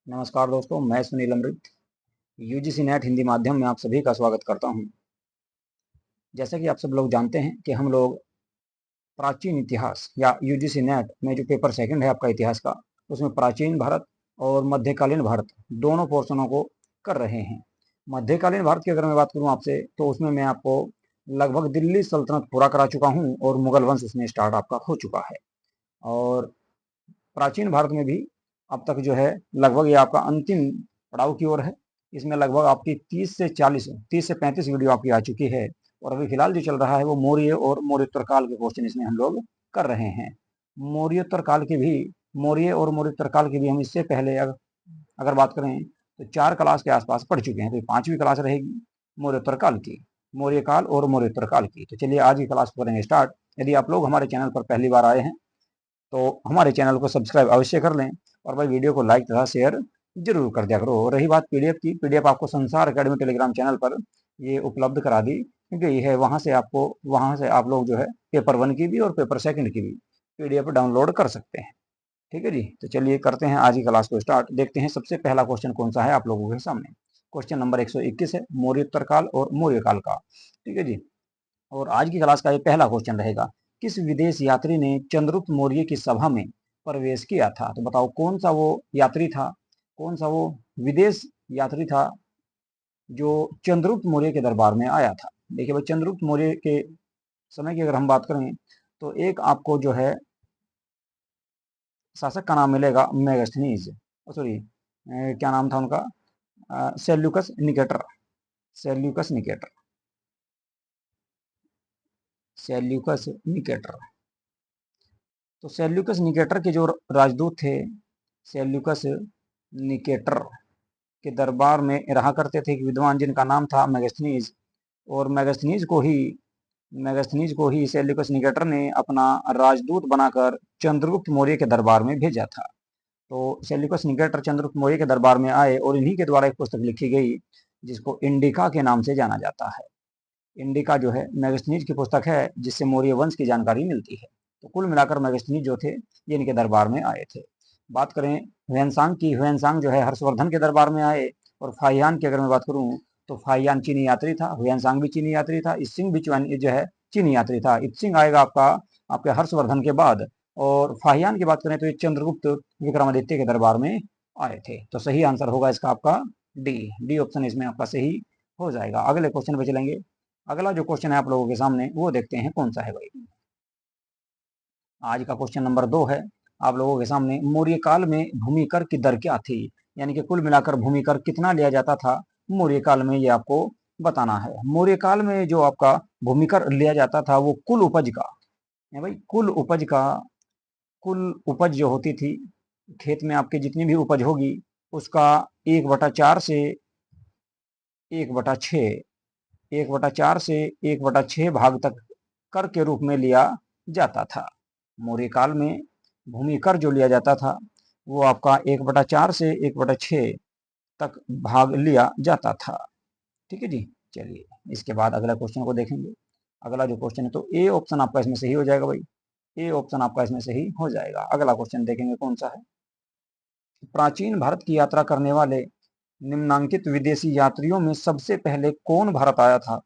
नमस्कार दोस्तों, मैं सुनील अमृत यूजीसी नेट हिंदी माध्यम में आप सभी का स्वागत करता हूं। जैसा कि आप सब लोग जानते हैं कि हम लोग प्राचीन इतिहास या यूजीसी नेट में जो पेपर सेकंड है आपका इतिहास का, उसमें प्राचीन भारत और मध्यकालीन भारत दोनों पोर्शनों को कर रहे हैं। मध्यकालीन भारत की अगर मैं बात करूं आपसे, तो उसमें मैं आपको लगभग दिल्ली सल्तनत पूरा करा चुका हूँ और मुगल वंश उसमें स्टार्ट आपका हो चुका है। और प्राचीन भारत में भी अब तक जो है लगभग ये आपका अंतिम पड़ाव की ओर है। इसमें लगभग आपकी 30 से 35 वीडियो आपकी आ चुकी है। और अभी फिलहाल जो चल रहा है वो मौर्य और मौर्योत्तर काल के क्वेश्चन इसमें हम लोग कर रहे हैं। मौर्योत्तर काल की भी मौर्य और मौर्योत्तर काल की भी हम इससे पहले अगर बात करें तो 4 क्लास के आसपास पढ़ चुके हैं। तो 5वीं क्लास रहेगी मौर्योत्तर काल की, मौर्य काल और मौर्योत्तर काल की। तो चलिए आज की क्लास करेंगे स्टार्ट। यदि आप लोग हमारे चैनल पर पहली बार आए हैं तो हमारे चैनल को सब्सक्राइब अवश्य कर लें और भाई वीडियो को लाइक तथा शेयर जरूर कर दिया करो। रही बात पीडीएफ की, पीडीएफ आपको संसार अकेडमी टेलीग्राम चैनल पर ये उपलब्ध करा दी गई है। वहां से आप लोग जो है पेपर 1 की भी और पेपर सेकंड की भी पीडीएफ डाउनलोड कर सकते हैं। ठीक है जी, तो चलिए करते हैं आज की क्लास को स्टार्ट। देखते हैं सबसे पहला क्वेश्चन कौन सा है आप लोगों के सामने। क्वेश्चन नंबर 121 है मौर्योत्तर काल और मौर्य काल का। ठीक है जी, और आज की क्लास का ये पहला क्वेश्चन रहेगा, किस विदेश यात्री ने चंद्रगुप्त मौर्य की सभा में प्रवेश किया था? तो बताओ कौन सा वो यात्री था, कौन सा वो विदेश यात्री था जो चंद्रगुप्त मौर्य के दरबार में आया था। देखिए भाई, चंद्रगुप्त मौर्य के समय की अगर हम बात करें तो एक आपको जो है शासक का नाम मिलेगा मेगास्थनीज, सॉरी क्या नाम था उनका, Seleucus Nicator. Seleucus Nicator, Seleucus Nicator. तो सेल्यूकस निकेटर के जो राजदूत थे, सेल्यूकस निकेटर के दरबार में रहा करते थे एक विद्वान जिनका नाम था मेगास्थनीज। और मेगास्थनीज को ही सेल्यूकस निकेटर ने अपना राजदूत बनाकर चंद्रगुप्त मौर्य के दरबार में भेजा था। तो सेल्यूकस निकेटर चंद्रगुप्त मौर्य के दरबार में आए और इन्हीं के द्वारा एक पुस्तक लिखी गई जिसको इंडिका के नाम से जाना जाता है। इंडिका जो है मेगास्थनीज की पुस्तक है जिससे मौर्य वंश की जानकारी मिलती है। तो कुल मिलाकर मेगास्थनीज जो थे ये इनके दरबार में आए थे। बात करें ह्वेनसांग की, ह्वेनसांग जो है हर्षवर्धन के दरबार में आए। और फाहियान की अगर मैं बात करूं तो फाहियान चीनी यात्री था, ह्वेनसांग भी चीनी यात्री था, इत्सिंग भी जो है चीनी यात्री था। इत्सिंग आएगा आपके हर्षवर्धन के बाद। और फाहियान की बात करें तो ये चंद्रगुप्त विक्रमादित्य के दरबार में आए थे। तो सही आंसर होगा इसका आपका डी। डी ऑप्शन इसमें आपका सही हो जाएगा। अगले क्वेश्चन पे चलेंगे। अगला जो क्वेश्चन है आप लोगों के सामने वो देखते हैं कौन सा है भाई। आज का क्वेश्चन नंबर 2 है आप लोगों के सामने, मौर्य काल में भूमि कर की दर क्या थी? यानी कि कुल मिलाकर भूमि कर कितना लिया जाता था मौर्य काल में, ये आपको बताना है। मौर्य काल में जो आपका भूमि कर लिया जाता था वो कुल उपज का है भाई। कुल उपज जो होती थी खेत में आपके जितनी भी उपज होगी उसका 1/4 से 1/6 1/4 से 1/6 भाग तक कर के रूप में लिया जाता था। मौर्य काल में भूमि कर जो लिया जाता था वो आपका 1/4 से 1/6 तक भाग लिया जाता था। ठीक है जी, चलिए इसके बाद अगला क्वेश्चन को देखेंगे। अगला जो क्वेश्चन है तो ए ऑप्शन आपका इसमें सही हो जाएगा भाई। ए ऑप्शन आपका इसमें सही हो जाएगा। अगला क्वेश्चन देखेंगे कौन सा है। प्राचीन भारत की यात्रा करने वाले निम्नांकित विदेशी यात्रियों में सबसे पहले कौन भारत आया था?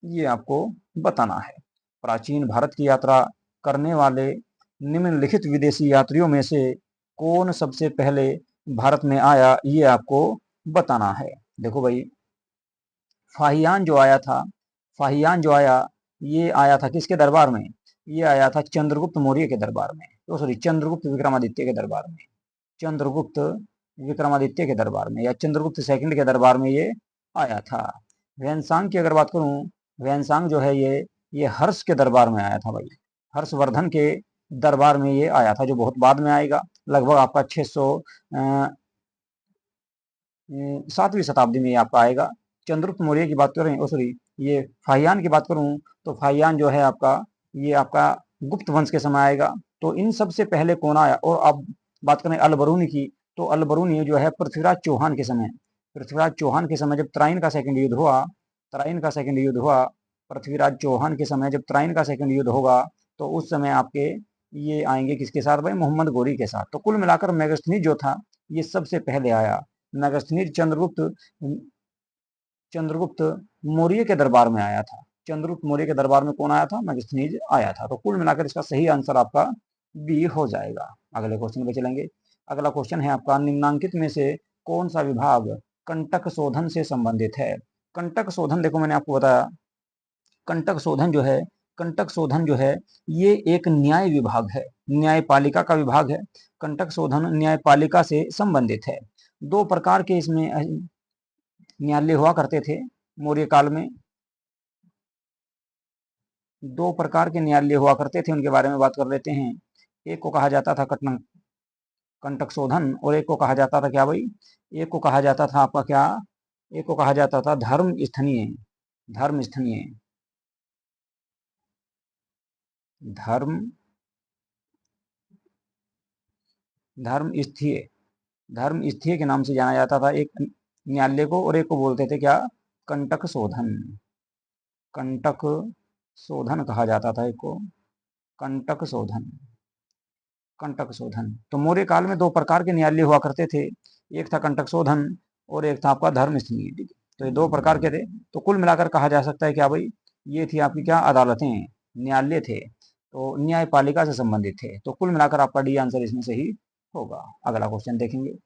ये आपको बताना है। प्राचीन भारत की यात्रा करने वाले निम्नलिखित विदेशी यात्रियों में से कौन सबसे पहले भारत में आया, ये आपको बताना है। देखो भाई, फाहियान जो आया था, फाहियान जो आया ये आया था किसके दरबार में? ये आया था चंद्रगुप्त मौर्य के दरबार में, तो सॉरी चंद्रगुप्त विक्रमादित्य के दरबार में। चंद्रगुप्त विक्रमादित्य के दरबार में या चंद्रगुप्त सेकंड के दरबार में ये आया था। वैनसांग की अगर बात करूं, वैनसांग जो है ये हर्ष के दरबार में आया था भाई। हर्षवर्धन के दरबार में ये आया था जो बहुत बाद में आएगा, लगभग आपका 7वीं शताब्दी में ये आपका आएगा। चंद्रगुप्त मौर्य की बात करें, सॉरी ये फाहियान की बात करूं तो फाहियान जो है ये आपका गुप्त वंश के समय आएगा। तो इन सबसे पहले कौन आया? और अब बात करें अलबरूनी की, तो अलबरूनी जो है पृथ्वीराज चौहान के समय, पृथ्वीराज चौहान के समय जब त्राइन का सेकंड युद्ध हुआ, त्राइन का सेकंड युद्ध हुआ, पृथ्वीराज चौहान के समय जब त्राइन का सेकंड युद्ध होगा तो उस समय आपके ये आएंगे किसके साथ भाई, मोहम्मद गोरी के साथ। तो कुल मिलाकर मेगास्थनीज जो था ये सबसे पहले आया। मेगास्थनीज चंद्रगुप्त मौर्य के दरबार में आया था। चंद्रगुप्त मौर्य के दरबार में कौन आया था, मेगास्थनीज आया था। तो कुल मिलाकर इसका सही आंसर आपका बी हो जाएगा। अगले क्वेश्चन पे चलेंगे। अगला क्वेश्चन है आपका, निम्नांकित में से कौन सा विभाग कंटक शोधन से संबंधित है। कंटक शोधन, देखो मैंने आपको बताया कंटक शोधन जो है, कंटक शोधन जो है ये एक न्याय विभाग है, न्यायपालिका का विभाग है। कंटक शोधन न्यायपालिका से संबंधित है। दो प्रकार के इसमें न्यायालय हुआ करते थे मौर्य काल में। दो प्रकार के न्यायालय हुआ करते थे, उनके बारे में बात कर लेते हैं। एक को कहा जाता था कंटक शोधन, और एक को कहा जाता था क्या भाई, एक को कहा जाता था आपका क्या, एक को कहा जाता था धर्म स्थनीय, धर्म स्थनीय, धर्म धर्म स्थीय, धर्म स्थीय के नाम से जाना जाता था एक न्यायालय को, और एक को बोलते थे क्या, कंटक शोधन, कंटक शोधन कहा जाता था एक को, कंटक शोधन, कंटक शोधन। तो मौर्य काल में दो प्रकार के न्यायालय हुआ करते थे, एक था कंटक शोधन और एक था आपका धर्म स्थनीय। ठीक है, तो ये दो प्रकार के थे। तो कुल मिलाकर कहा जा सकता है क्या भाई, ये थी आपकी क्या, अदालतें, न्यायालय थे, तो न्यायपालिका से संबंधित थे। तो कुल मिलाकर आपका डी आंसर इसमें सही होगा। अगला क्वेश्चन देखेंगे।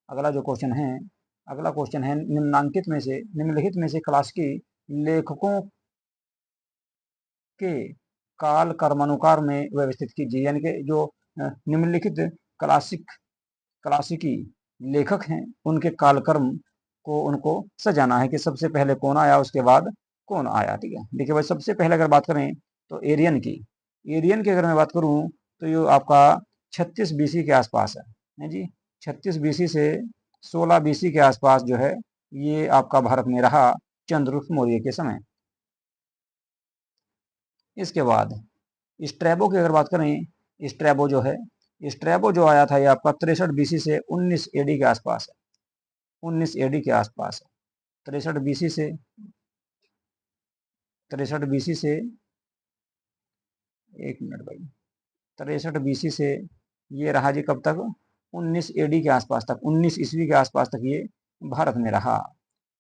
अगला जो क्वेश्चन है, अगला क्वेश्चन है, निम्नांकित में से, निम्नलिखित में से क्लासिकी लेखकों के काल कर्मानुसार में व्यवस्थित कीजिए। यानी कि जो निम्नलिखित क्लासिकी लेखक हैं उनके कालक्रम को उनको सजाना है कि सबसे पहले कौन आया उसके बाद कौन आया। ठीक है, देखिए भाई सबसे पहले अगर बात करें तो एरियन की, एरियन की अगर मैं बात करूं तो ये आपका 36 बीसी के आसपास है जी। 36 बीसी से 16 बीसी के आसपास जो है ये आपका भारत में रहा चंद्रगुप्त मौर्य के समय। इसके बाद स्ट्रैबो की अगर बात करें, स्ट्रैबो जो है, स्ट्रैबो जो आया था ये आपका 63 बीसी से 19 एडी के आसपास है, 19 एडी के आसपास है। 63 बीसी से, 63 बीसी से, एक मिनट भाई, 63 बीसी से ये रहा जी कब तक, 19 एडी के आसपास तक, 19 ईस्वी के आसपास तक ये भारत में रहा,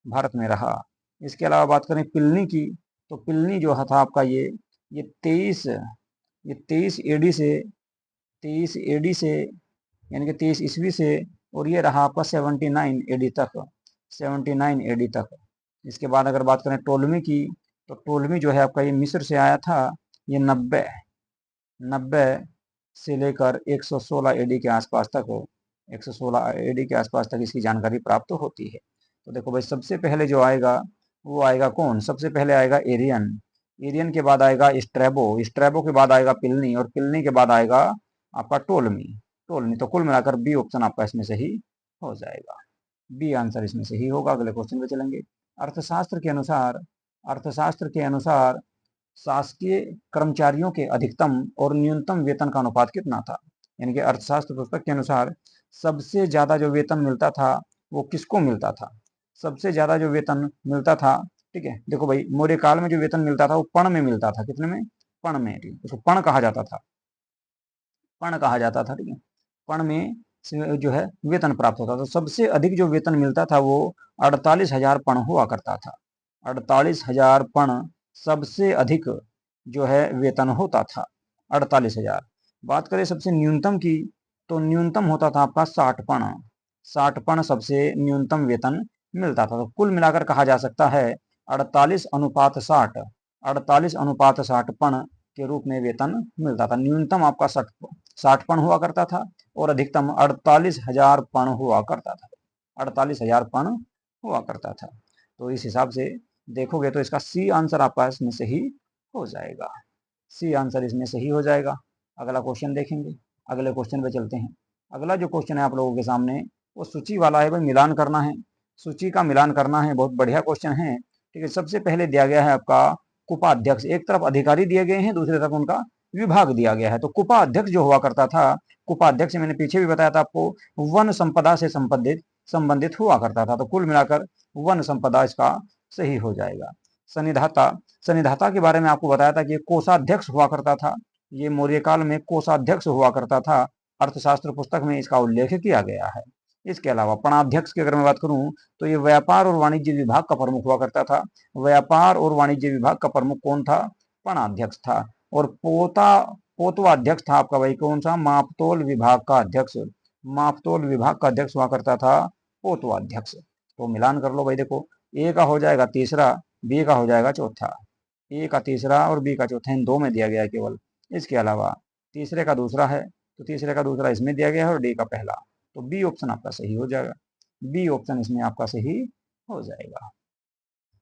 भारत में रहा। इसके अलावा बात करें पिलनी की, तो पिलनी जो था आपका ये 23 एडी से, 23 एडी से यानी कि 23 ईस्वी से, और ये रहा आपका 79 एडी तक, 79 एडी तक। इसके बाद अगर बात करें टोलमी की, तो टोलमी जो है आपका ये मिस्र से आया था, ये 90 से लेकर 116 एडी के आसपास तक, 116 एडी के आसपास तक इसकी जानकारी प्राप्त होती है। तो देखो भाई सबसे पहले जो आएगा वो आएगा कौन, सबसे पहले आएगा एरियन, एरियन के बाद आएगा स्ट्रैबो, स्ट्रैबो के बाद आएगा पिलनी, और पिलनी के बाद आएगा आपका टोलमी, टोलमी। तो कुल मिलाकर बी ऑप्शन आपका इसमें सही हो जाएगा, बी आंसर इसमें सही होगा। अगले क्वेश्चन पे चलेंगे। अर्थशास्त्र के अनुसार, अर्थशास्त्र के अनुसार शासकीय कर्मचारियों के अधिकतम और न्यूनतम वेतन का अनुपात कितना था। यानी कि अर्थशास्त्र पुस्तक के अनुसार सबसे ज्यादा जो वेतन मिलता था वो किसको मिलता था, सबसे ज्यादा जो वेतन मिलता था, ठीक है, देखो भाई मौर्य काल में जो वेतन मिलता था वो पण में मिलता था, कितने में, पण में, उसको पण कहा जाता था, पण कहा जाता था। ठीक है, पण में जो है वेतन प्राप्त होता था। तो सबसे अधिक जो वेतन मिलता था वो 48,000 पण हुआ करता था, 48,000 पण सबसे अधिक जो है वेतन होता था, 48,000। बात करें सबसे न्यूनतम की, तो न्यूनतम होता था आपका 60 पण, 60 पण सबसे न्यूनतम वेतन मिलता था। तो कुल मिलाकर कहा जा सकता है 48:60, 48:60 पण के रूप में वेतन मिलता था। न्यूनतम आपका 60 पण हुआ करता था और अधिकतम 48,000 पण हुआ करता था, 48,000 पण हुआ करता था। तो इस हिसाब से देखोगे तो इसका सी आंसर आपका इसमें सही हो जाएगा, सी आंसर इसमें सही हो जाएगा। अगला क्वेश्चन देखेंगे, अगले क्वेश्चन पे चलते हैं। अगला जो क्वेश्चन है आप लोगों के सामने वो सूची वाला है भाई, मिलान करना है, सूची का मिलान करना है। बहुत बढ़िया क्वेश्चन है। ठीक है, सबसे पहले दिया गया है आपका कुपाध्यक्ष, एक तरफ अधिकारी दिए गए हैं, दूसरी तरफ उनका विभाग दिया गया है। तो कुपाध्यक्ष जो हुआ करता था, कुपाध्यक्ष मैंने पीछे भी बताया था आपको, वन संपदा से संबंधित हुआ करता था। तो कुल मिलाकर वन संपदा इसका सही हो जाएगा। सनिधाता, सनिधाता के बारे में आपको बताया था कि कोषाध्यक्ष हुआ करता था, ये मौर्य काल में कोषाध्यक्ष हुआ करता था। अर्थशास्त्र पुस्तक में इसका उल्लेख किया गया है। इसके अलावा पणाध्यक्ष की अगर मैं बात करूं तो ये व्यापार और वाणिज्य विभाग का प्रमुख हुआ करता था। व्यापार और वाणिज्य विभाग का प्रमुख कौन था? पणाध्यक्ष था। और पोतवाध्यक्ष था आपका भाई कौन सा? मापतोल विभाग का अध्यक्ष। मापतोल विभाग का अध्यक्ष हुआ करता था पोतवाध्यक्ष। तो मिलान कर लो भाई, देखो ए का हो जाएगा तीसरा, बी का हो जाएगा चौथा। ए का तीसरा और बी का चौथा इन दो में दिया गया है केवल। इसके अलावा तीसरे का दूसरा है तो तीसरे का दूसरा इसमें दिया गया है और डी का पहला। तो बी ऑप्शन आपका सही हो जाएगा। बी ऑप्शन इसमें आपका सही हो जाएगा।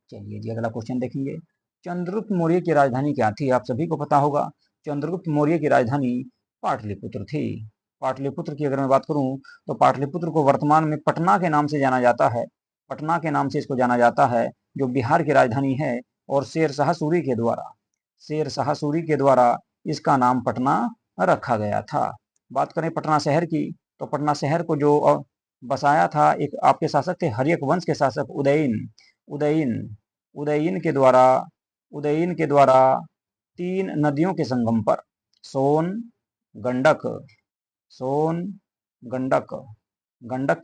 चलिए जी अगला क्वेश्चन देखेंगे। चंद्रगुप्त मौर्य की राजधानी क्या थी? आप सभी को पता होगा चंद्रगुप्त मौर्य की राजधानी पाटलिपुत्र थी। पाटलिपुत्र की अगर मैं बात करूं तो पाटलिपुत्र को वर्तमान में पटना के नाम से जाना जाता है। पटना के नाम से इसको जाना जाता है, जो बिहार की राजधानी है। और शेरशाह सूरी के द्वारा इसका नाम पटना रखा गया था। बात करें पटना शहर की तो पटना शहर को जो बसाया था एक आपके शासक थे, हर्यक वंश के शासक उदयन उदयन के द्वारा 3 नदियों के संगम पर सोन गंडक गंडक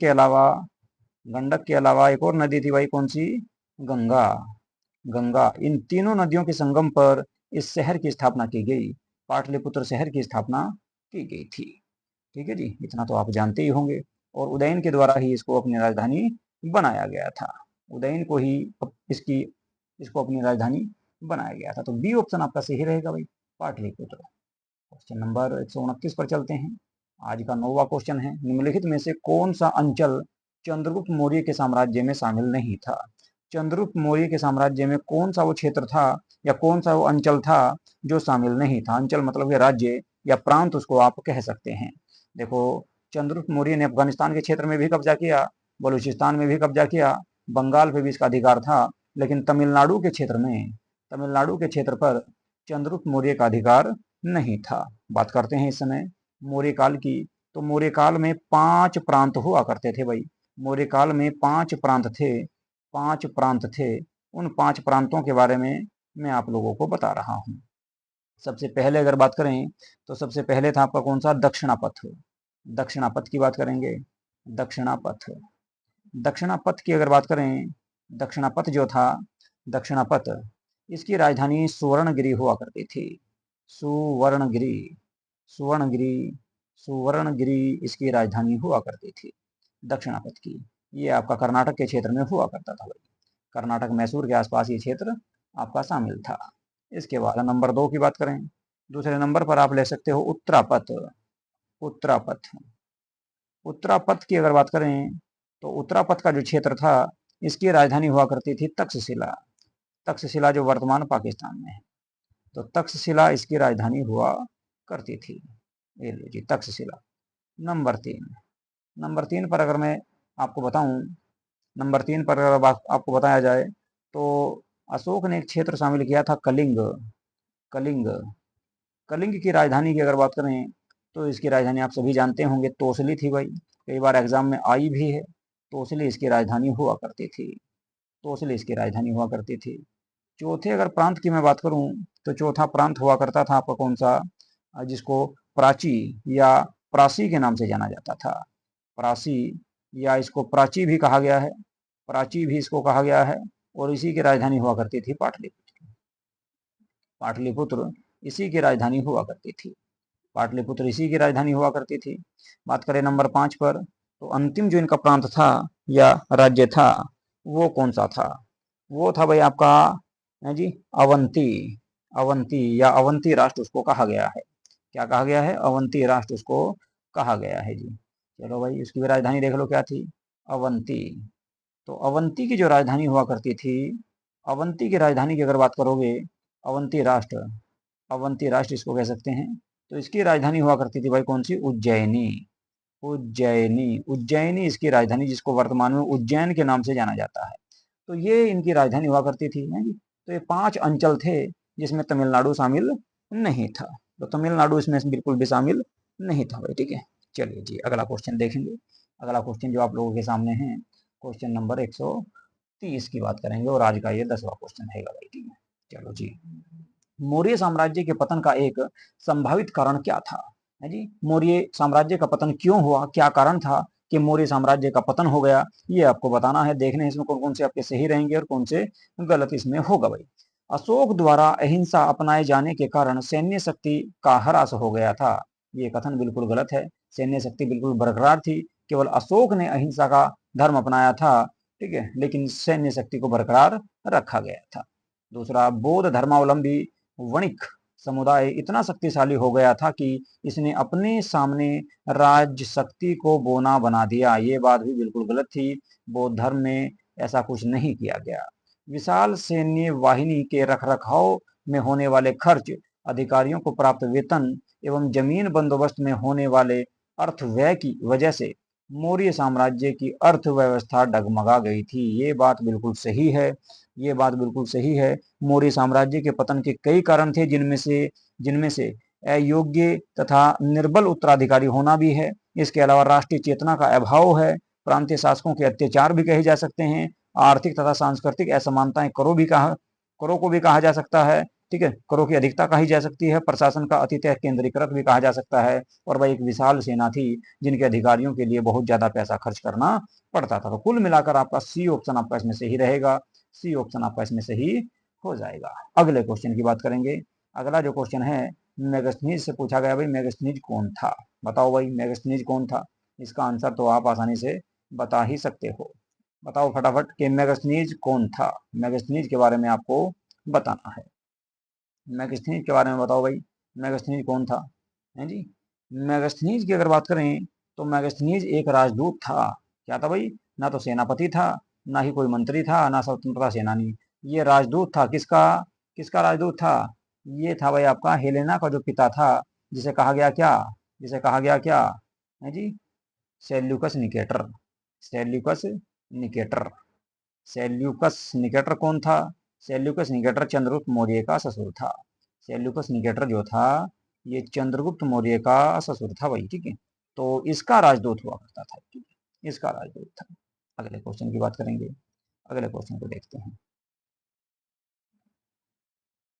के अलावा एक और नदी थी भाई, कौन सी? गंगा। इन तीनों नदियों के संगम पर इस शहर की स्थापना की गई। पाटलिपुत्र शहर की स्थापना की गई थी। ठीक है जी, इतना तो आप जानते ही होंगे। और उदयन के द्वारा ही इसको अपनी राजधानी बनाया गया था। उदयन को ही इसको अपनी राजधानी बनाया गया था। तो बी ऑप्शन आपका सही रहेगा भाई, पाटलिपुत्र। क्वेश्चन नंबर 129 पर चलते हैं। आज का 9वां क्वेश्चन है, निम्नलिखित में से कौन सा अंचल चंद्रगुप्त मौर्य के साम्राज्य में शामिल नहीं था? चंद्रगुप्त मौर्य के साम्राज्य में कौन सा वो क्षेत्र था या कौन सा वो अंचल था जो शामिल नहीं था? अंचल मतलब कि राज्य या प्रांत उसको आप कह सकते हैं। देखो चंद्रगुप्त मौर्य ने अफगानिस्तान के क्षेत्र में भी कब्जा किया, बलूचिस्तान में भी कब्जा किया, बंगाल पे भी इसका अधिकार था, लेकिन तमिलनाडु के क्षेत्र पर चंद्रगुप्त मौर्य का अधिकार नहीं था। बात करते हैं इस समय मौर्य काल की, तो मौर्य काल में 5 प्रांत हुआ करते थे भाई। मौर्य काल में 5 प्रांत थे। उन 5 प्रांतों के बारे में मैं आप लोगों को बता रहा हूँ। सबसे पहले अगर बात करें तो सबसे पहले था आपका कौन सा? दक्षिणापथ की बात करेंगे। दक्षिणापथ की अगर बात करें, दक्षिणापथ इसकी राजधानी सुवर्णगिरी हुआ करती थी। सुवर्णगिरी इसकी राजधानी हुआ करती थी दक्षिणापथ की। ये आपका कर्नाटक के क्षेत्र में हुआ करता था भाई। कर्नाटक मैसूर के आसपास ये क्षेत्र आपका शामिल था। इसके बाद नंबर 2 की बात करें, दूसरे नंबर पर आप ले सकते हो उत्तरापथ की अगर बात करें तो उत्तरापथ का जो क्षेत्र था इसकी राजधानी हुआ करती थी तक्षशिला जो वर्तमान पाकिस्तान में है। तो तक्षशिला इसकी राजधानी हुआ करती थी। ये लो जी तक्षशिला। नंबर 3 पर अगर मैं आपको बताऊं, नंबर 3 पर अगर आपको बताया जाए तो अशोक ने एक क्षेत्र शामिल किया था कलिंग की राजधानी की अगर बात करें तो इसकी राजधानी आप सभी जानते होंगे तोसली थी भाई। कई बार एग्जाम में आई भी है। तोसली इसकी राजधानी हुआ करती थी। चौथे अगर प्रांत की मैं बात करूं तो चौथा प्रांत हुआ करता था आपका कौन सा? जिसको प्राची या प्रासी के नाम से जाना जाता था। प्रासी या इसको प्राची भी कहा गया है, इसको कहा गया है। और इसी की राजधानी हुआ करती थी पाटलिपुत्र इसी की राजधानी हुआ करती थी। बात करें नंबर 5 पर तो अंतिम जो इनका प्रांत था या राज्य था वो कौन सा था? वो था भाई आपका जी अवंती या अवंती राष्ट्र उसको कहा गया है। क्या कहा गया है? अवंती राष्ट्र उसको कहा गया है जी। चलो भाई उसकी भी राजधानी देख लो क्या थी? अवंती। तो अवंती की जो राजधानी हुआ करती थी, अवंती की राजधानी की अगर बात करोगे, अवंती राष्ट्र इसको कह सकते हैं। तो इसकी राजधानी हुआ करती थी भाई कौन सी? उज्जैनी इसकी राजधानी, जिसको वर्तमान में उज्जैन के नाम से जाना जाता है। तो ये इनकी राजधानी हुआ करती थी। तो ये 5 अंचल थे जिसमें तमिलनाडु शामिल नहीं था। तो तमिलनाडु इसमें बिल्कुल भी शामिल नहीं था भाई। ठीक है, चलिए जी अगला क्वेश्चन देखेंगे। अगला क्वेश्चन जो आप लोगों के सामने है, क्वेश्चन नंबर 130 की बात करेंगे और आज का ये 10वां क्वेश्चन रहेगा भाई। ठीक है, चलो जी मौर्य साम्राज्य के पतन का एक संभावित कारण क्या था? है जी, मौर्य साम्राज्य का पतन क्यों हुआ, क्या कारण था कि मौर्य साम्राज्य का पतन हो गया, ये आपको बताना है। देखने इसमें कौन कौन से आपके सही रहेंगे और कौन से गलत इसमें होगा भाई। अशोक द्वारा अहिंसा अपनाए जाने के कारण सैन्य शक्ति का ह्रास हो गया था। ये कथन बिल्कुल गलत है। सैन्य शक्ति बिल्कुल बरकरार थी, केवल अशोक ने अहिंसा का धर्म अपनाया था, ठीक है, लेकिन सैन्य शक्ति को बरकरार रखा गया था। दूसरा, बौद्ध धर्मावलंबी वणिक समुदाय इतना शक्तिशाली हो गया था कि इसने अपने सामने राज शक्ति को बोना बना दिया। ये बात भी बिल्कुल गलत थी। बौद्ध धर्म में ऐसा कुछ नहीं किया गया। विशाल सैन्य वाहिनी के रखरखाव में होने वाले खर्च, अधिकारियों को प्राप्त वेतन एवं जमीन बंदोबस्त में होने वाले अर्थ व्यय की वजह से मौर्य साम्राज्य की अर्थव्यवस्था डगमगा गई थी। ये बात बिल्कुल सही है, ये बात बिल्कुल सही है। मौर्य साम्राज्य के पतन के कई कारण थे, जिनमें से अयोग्य तथा निर्बल उत्तराधिकारी होना भी है। इसके अलावा राष्ट्रीय चेतना का अभाव है, प्रांतीय शासकों के अत्याचार भी कहे जा सकते हैं, आर्थिक तथा सांस्कृतिक असमानताएं, करों को भी कहा जा सकता है, ठीक है, करों की अधिकता कही जा सकती है, प्रशासन का अतिशय केंद्रीकृत भी कहा जा सकता है, और वह एक विशाल सेना थी जिनके अधिकारियों के लिए बहुत ज्यादा पैसा खर्च करना पड़ता था। तो कुल मिलाकर आपका सी ऑप्शन आपका इसमें सही रहेगा, सी ऑप्शन आपका इसमें सही हो जाएगा। अगले क्वेश्चन की बात करेंगे। अगला जो क्वेश्चन है, मेगास्थनीज से पूछा गया भाई, मेगास्थनीज कौन था? बताओ भाई, मेगास्थनीज कौन था? इसका आंसर तो आप आसानी से बता ही सकते हो। बताओ फटाफट कि मेगास्थनीज कौन था। मेगास्थनीज के बारे में आपको बताना है। मेगास्थनीज के बारे में बताओ भाई, मेगास्थनीज कौन था? है जी, मेगास्थनीज की अगर बात करें तो मेगास्थनीज एक राजदूत था। क्या था भाई? ना तो सेनापति था, ना ही कोई मंत्री था, ना स्वतंत्रता सेनानी। ये राजदूत था। किसका किसका राजदूत था? ये था भाई आपका हेलेना का जो पिता था, जिसे कहा गया क्या? जिसे कहा गया क्या? है जी, Seleucus Nicator. Seleucus Nicator. Seleucus Nicator कौन था? सेल्यूकस निकेटर चंद्रगुप्त मौर्य का ससुर था। सेल्यूकस निकेटर जो था, ये चंद्रगुप्त मौर्य का ससुर था भाई, ठीक है। तो इसका राजदूत हुआ करता था, ठीक है, इसका राजदूत था। अगले क्वेश्चन की बात करेंगे। अगले क्वेश्चन को देखते हैं।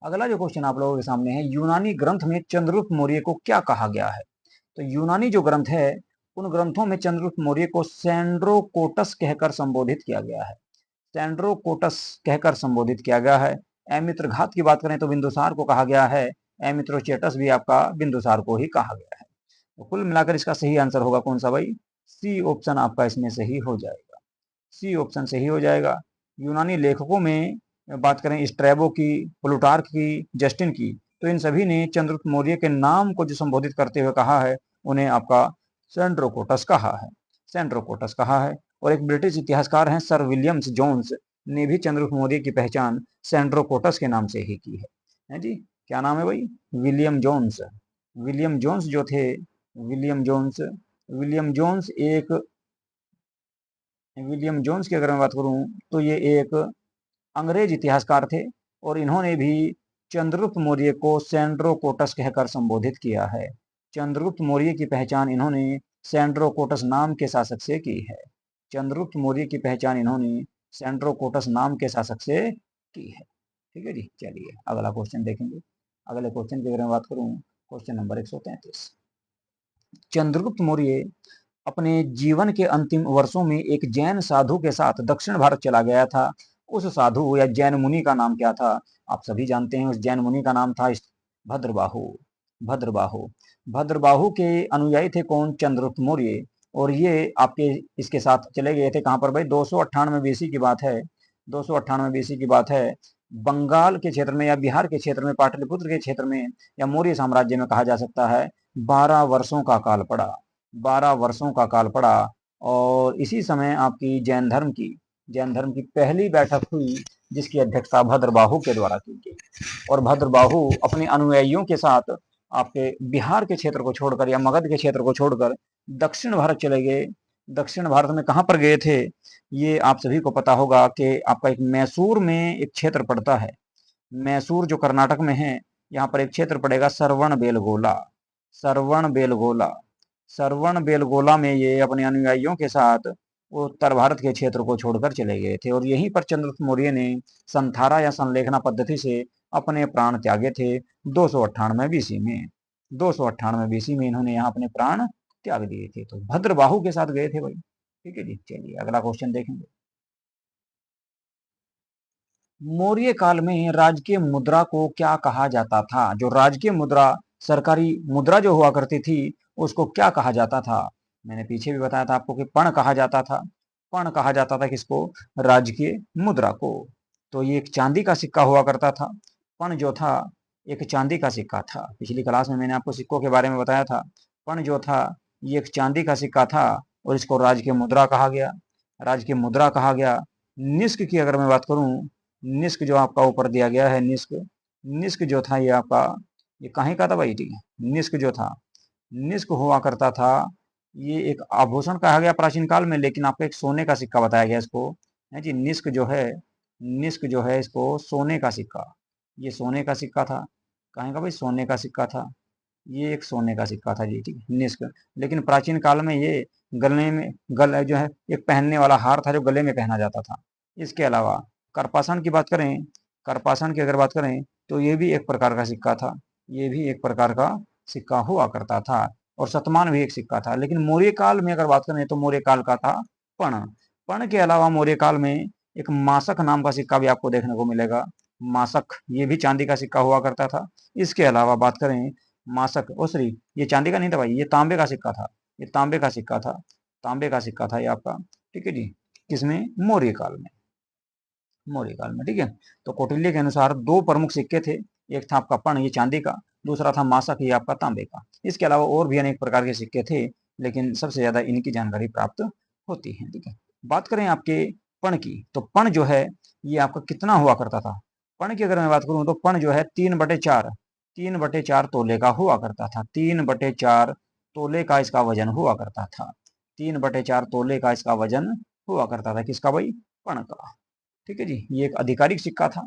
अगला जो क्वेश्चन आप लोगों के सामने है, यूनानी ग्रंथ में चंद्रगुप्त मौर्य को क्या कहा गया है? तो यूनानी जो ग्रंथ है, उन ग्रंथों में चंद्रगुप्त मौर्य को सेंड्रोकोटस कहकर संबोधित किया गया है। सेंड्रोकोटस कहकर संबोधित किया गया है। अमित्रघात की बात करें तो बिंदुसार को कहा गया है। अमित्रोचेटस भी आपका बिंदुसार को ही कहा गया है। तो कुल मिलाकर इसका सही आंसर होगा कौन सा भाई? सी ऑप्शन आपका इसमें सही हो जाएगा। सी ऑप्शन सही हो जाएगा। यूनानी लेखकों में बात करें स्ट्रैबो की, प्लूटार्क की, जस्टिन की, तो इन सभी ने चंद्रगुप्त मौर्य के नाम को जो संबोधित करते हुए कहा है, उन्हें आपका सेंड्रोकोटस कहा है। सेंड्रोकोटस कहा है। और एक ब्रिटिश इतिहासकार हैं सर विलियम्स जोन्स ने भी चंद्रगुप्त मौर्य की पहचान सेंड्रोकोटस के नाम से ही की है जी। क्या नाम है भाई? William Jones. विलियम जोन्स जो थे, विलियम जोन्स, विलियम जोन्स एक विलियम जोन्स की अगर मैं बात करूं तो ये एक अंग्रेज इतिहासकार थे, और इन्होंने भी चंद्रगुप्त मौर्य को सेंड्रोकोटस कहकर संबोधित किया है। चंद्रगुप्त मौर्य की पहचान इन्होंने सेंड्रोकोटस नाम के शासक से की है। चंद्रगुप्त मौर्य की पहचान इन्होंने सेंड्रोकोटस नाम के शासक से की है। ठीक है जी, चलिए अगला क्वेश्चन देखेंगे। अगले क्वेश्चन की अगर मैं बात करूं, क्वेश्चन नंबर 133। चंद्रगुप्त मौर्य अपने जीवन के अंतिम वर्षों में एक जैन साधु के साथ दक्षिण भारत चला गया था। उस साधु या जैन मुनि का नाम क्या था? आप सभी जानते हैं, उस जैन मुनि का नाम था भद्रबाहु। भद्रबाहु। भद्रबाहु के अनुयायी थे कौन? चंद्रगुप्त मौर्य। और ये आपके इसके साथ चले गए थे कहां पर भाई? 298 बीसी की बात है। 298 बीसी की बात है। बंगाल के क्षेत्र में या बिहार के क्षेत्र में, पाटलिपुत्र के क्षेत्र में, या मौर्य साम्राज्य में कहा जा सकता है। 12 वर्षों का काल पड़ा। 12 वर्षों का काल पड़ा। और इसी समय आपकी जैन धर्म की पहली बैठक हुई, जिसकी अध्यक्षता भद्रबाहु के द्वारा की गई। और भद्रबाहु अपने अनुयायियों के साथ आपके बिहार के क्षेत्र को छोड़कर या मगध के क्षेत्र को छोड़कर दक्षिण भारत चले गए। दक्षिण भारत में कहां पर गए थे? ये आप सभी को पता होगा कि आपका एक मैसूर में एक क्षेत्र पड़ता है। मैसूर जो कर्नाटक में है, यहाँ पर एक क्षेत्र पड़ेगा सरवण बेलगोला। सरवण बेलगोला। सरवण बेलगोला में ये अपने अनुयायियों के साथ वो उत्तर भारत के क्षेत्र को छोड़कर चले गए थे और यहीं पर चंद्रगुप्त मौर्य ने संथारा या संलेखना पद्धति से अपने प्राण त्यागे थे 298 बीसी में। 298 बीसी में इन्होंने यहाँ अपने प्राण त्याग दिए थे। तो भद्रबाहु के साथ गए थे भाई। ठीक है जी, चलिए अगला क्वेश्चन देखेंगे। मौर्य काल में राजकीय मुद्रा को क्या कहा जाता था? जो राजकीय मुद्रा, सरकारी मुद्रा जो हुआ करती थी, उसको क्या कहा जाता था? मैंने पीछे भी बताया था आपको कि पण कहा जाता था। पण कहा जाता था किसको? राजकीय मुद्रा को। तो ये एक चांदी का सिक्का हुआ करता था। पण जो था एक चांदी का सिक्का था। पिछली क्लास में मैंने आपको सिक्कों के बारे में बताया था। पण जो था ये एक चांदी का सिक्का था और इसको राजकीय मुद्रा कहा गया। राजकीय मुद्रा कहा गया। निष्क की अगर मैं बात करूं, निष्क जो आपका ऊपर दिया गया है, निष्क, निष्क जो था ये आपका, ये कहीं का था भाई? ठीक है, निष्क जो था, निष्क हुआ करता था, ये एक आभूषण कहा गया प्राचीन काल में, लेकिन आपको एक सोने का सिक्का बताया गया इसको, है जी। निष्क जो है, निष्क जो है इसको सोने का सिक्का, ये सोने का सिक्का था। कहीं का भाई? सोने का सिक्का था। ये एक सोने का सिक्का था जी, ठीक है, निष्क। लेकिन प्राचीन काल में ये गले में, गले जो है एक पहनने वाला हार था जो गले में पहना जाता था। इसके अलावा करपाषाण की बात करें, करपाषाण की अगर बात करें तो ये भी एक प्रकार का सिक्का था। ये भी एक प्रकार का सिक्का हुआ करता था और शतमान भी एक सिक्का था। लेकिन मौर्य काल में अगर बात करें तो मौर्य काल का था पण। पण के अलावा मौर्य काल में एक मासक नाम का सिक्का भी आपको देखने को मिलेगा। मासक, ये भी चांदी का सिक्का हुआ करता था। इसके अलावा बात करें मासक, ओ सॉरी, ये चांदी का नहीं था भाई, ये तांबे का सिक्का था। ये तांबे का सिक्का था। तांबे का सिक्का था ये आपका। ठीक है जी, किसमें? मौर्य काल में। मौर्य काल में, ठीक है। तो कौटिल्य के अनुसार दो प्रमुख सिक्के थे। एक था आपका पण, ये चांदी का। दूसरा था मासक, ये आपका तांबे का। इसके अलावा और भी अनेक प्रकार के सिक्के थे, लेकिन सबसे ज्यादा इनकी जानकारी प्राप्त होती है। ठीक है, बात करें आपके पण की, तो पण जो है ये आपका कितना हुआ करता था? पण की अगर मैं बात करूं तो पण जो है 3/4, 3/4 तोले का हुआ करता था। 3/4 तोले का इसका वजन हुआ करता था। 3/4 तोले का इसका वजन हुआ करता था। किसका भाई? पण का। ठीक है जी, ये एक आधिकारिक सिक्का था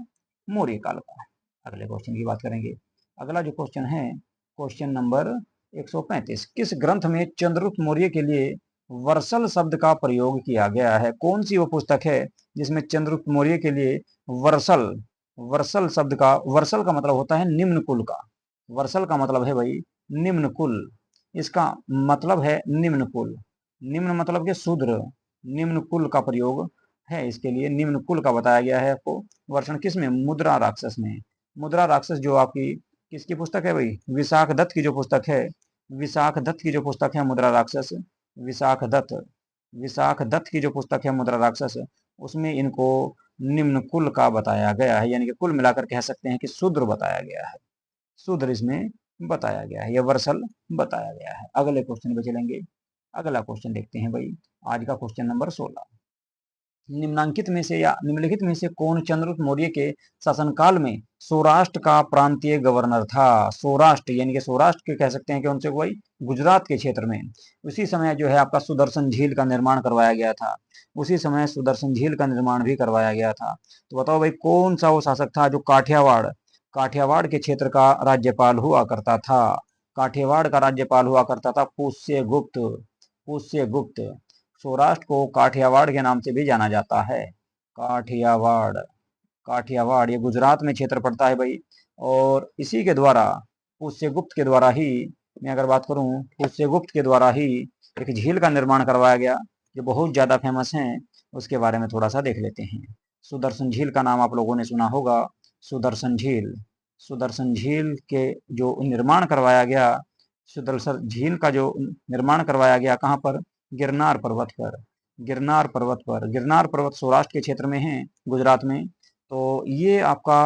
मौर्य काल का। अगले क्वेश्चन की बात करेंगे। अगला जो क्वेश्चन है, क्वेश्चन नंबर 135। किस ग्रंथ में चंद्रगुप्त मौर्य के लिए वर्सल शब्द का प्रयोग किया गया है? कौन सी वो पुस्तक है जिसमें चंद्रगुप्त मौर्य के लिए वर्सल, वर्सल शब्द का, वर्सल का मतलब होता है निम्न कुल का। वर्सल का मतलब है भाई निम्न कुल। इसका मतलब है निम्न कुल। निम्न मतलब के शूद्र, निम्न कुल का प्रयोग है इसके लिए। निम्न कुल का बताया गया है आपको वर्षण किसमें? मुद्रा राक्षस में। मुद्रा राक्षस जो आपकी किसकी पुस्तक है भाई? विशाख दत्त की जो पुस्तक है, विशाख दत्त की जो पुस्तक है मुद्रा राक्षस, विशाख दत्त, विशाख दत्त की जो पुस्तक है मुद्रा राक्षस, उसमें इनको निम्न कुल का बताया गया है। यानी कि कुल मिलाकर कह सकते हैं कि शूद्र बताया गया है। शूद्र इसमें बताया गया है, यह वर्सल बताया गया है। अगले क्वेश्चन पे चलेंगे। अगला क्वेश्चन देखते हैं भाई, आज का क्वेश्चन नंबर 16। निम्नांकित में से या निम्नलिखित में से कौन चंद्रगुप्त मौर्य के शासनकाल में सौराष्ट्र का प्रांतीय गवर्नर था? सौराष्ट्र यानी कि सौराष्ट्र के कह सकते हैं कि उनसे कोई गुजरात के क्षेत्र में उसी समय जो है आपका सुदर्शन झील का निर्माण करवाया गया था। उसी समय सुदर्शन झील का निर्माण भी करवाया गया था। तो बताओ भाई कौन सा वो शासक था जो काठियावाड़, काठियावाड़ के क्षेत्र का राज्यपाल हुआ करता था? काठियावाड़ का राज्यपाल हुआ करता था पुष्यगुप्त। पुष्यगुप्त। सौराष्ट्र को काठियावाड़ के नाम से भी जाना जाता है। काठियावाड़, काठियावाड़ ये गुजरात में क्षेत्र पड़ता है भाई। और इसी के द्वारा, पुष्यगुप्त के द्वारा ही, मैं अगर बात करूं, पुष्यगुप्त के द्वारा ही एक झील का निर्माण करवाया गया जो बहुत ज्यादा फेमस है। उसके बारे में थोड़ा सा देख लेते हैं। सुदर्शन झील का नाम आप लोगों ने सुना होगा। सुदर्शन झील, सुदर्शन झील के जो निर्माण करवाया गया, सुदर्शन झील का जो निर्माण करवाया गया कहाँ पर? गिरनार पर्वत पर। गिरनार पर्वत पर। गिरनार पर्वत सौराष्ट्र के क्षेत्र में है, गुजरात में। तो ये आपका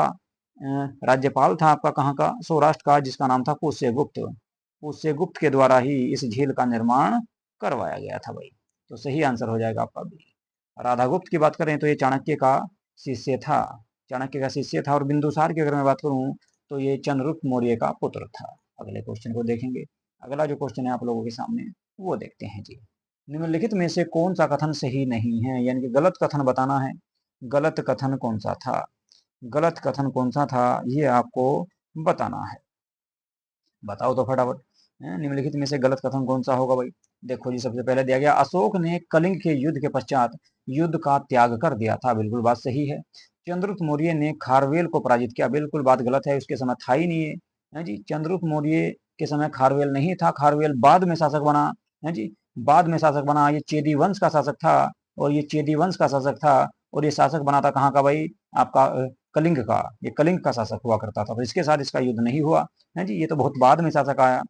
राज्यपाल था आपका कहाँ का? सौराष्ट्र का, जिसका नाम था पुष्यगुप्त। पुष्यगुप्त के द्वारा ही इस झील का निर्माण करवाया गया था भाई। तो सही आंसर हो जाएगा आपका बी। राधागुप्त की बात करें तो ये चाणक्य का शिष्य था। चाणक्य का शिष्य था। और बिंदुसार की अगर मैं बात करूं तो ये चंद्रगुप्त मौर्य का पुत्र था। अगले क्वेश्चन को देखेंगे। अगला जो क्वेश्चन है आप लोगों के सामने वो देखते हैं जी। निम्नलिखित में से कौन सा कथन सही नहीं है? यानी कि गलत कथन बताना है। गलत कथन कौन सा था? गलत कथन कौन सा था ये आपको बताना है। बताओ तो फटाफट। निम्नलिखित में से गलत कथन कौन सा होगा भाई? देखो जी, सबसे पहले दिया गया अशोक ने कलिंग के युद्ध के पश्चात युद्ध का त्याग कर दिया था, बिल्कुल बात सही है। चंद्रगुप्त मौर्य ने खारवेल को पराजित किया, बिल्कुल बात गलत है, उसके समय था ही नहीं है जी। चंद्रगुप्त मौर्य के समय खारवेल नहीं था, खारवेल बाद में शासक बना है जी, बाद में शासक बना। ये चेदी वंश का शासक था, और ये चेदी वंश का शासक था, और ये शासक बना था कहाँ का भाई, आपका कलिंग का। ये कलिंग का शासक हुआ करता था, तो इसके साथ इसका युद्ध नहीं हुआ है जी, ये तो बहुत बाद में शासक आया।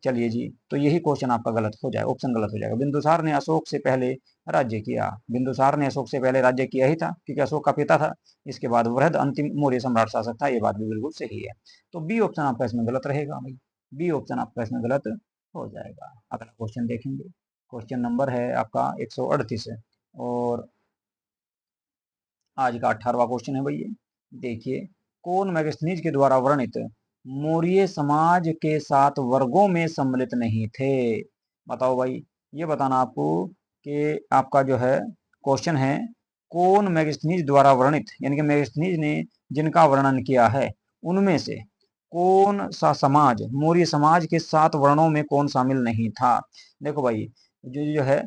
चलिए जी, तो यही क्वेश्चन आपका गलत हो जाएगा, ऑप्शन गलत हो जाएगा। बिंदुसार ने अशोक से पहले राज्य किया, बिंदुसार ने अशोक से पहले राज्य किया ही था, क्योंकि अशोक का पिता था। इसके बाद वृहद अंतिम मौर्य सम्राट शासक था, ये बात भी बिल्कुल सही है। तो बी ऑप्शन आपका इसमें गलत रहेगा भाई, बी ऑप्शन आपका इसमें गलत हो जाएगा। अगला क्वेश्चन देखेंगे, क्वेश्चन नंबर है आपका 138 और आज का 18वां क्वेश्चन है भाई ये। देखिए, कौन मेगास्थनीज के द्वारा वर्णित मौर्य समाज के 7 वर्गों में सम्मिलित नहीं थे? बताओ भाई, ये बताना आपको कि आपका जो है क्वेश्चन है, कौन मेगास्थनीज द्वारा वर्णित, यानी कि मेगास्थनीज ने जिनका वर्णन किया है उनमें से कौन सा समाज मौर्य समाज के 7 वर्णों में कौन शामिल नहीं था? देखो भाई, जो है